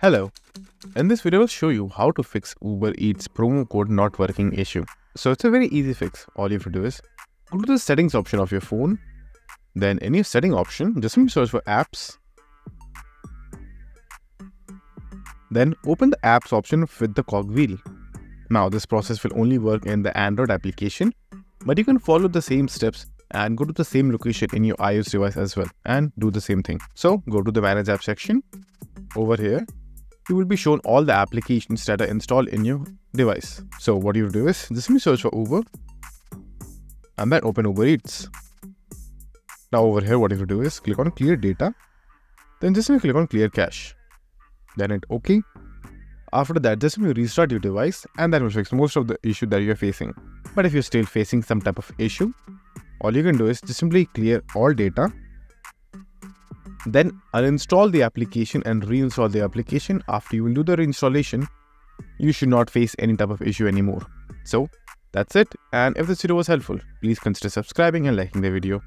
Hello, in this video I'll show you how to fix Uber Eats promo code not working issue. So it's a very easy fix. All you have to do is go to the settings option of your phone. Then in your setting option, just search for apps. Then open the apps option with the cogwheel. Now this process will only work in the Android application, but you can follow the same steps and go to the same location in your iOS device as well and do the same thing. So go to the manage app section. Over here, you will be shown all the applications that are installed in your device. So what you do is just search for Uber and then open Uber Eats. Now over here, what you do is click on clear data, then just click on clear cache, then hit OK. After that, just restart your device and that will fix most of the issue that you are facing. But if you're still facing some type of issue, all you can do is just simply clear all data, then uninstall the application and reinstall the application. After you will do the reinstallation, you should not face any type of issue anymore. So that's it. And if this video was helpful, please consider subscribing and liking the video.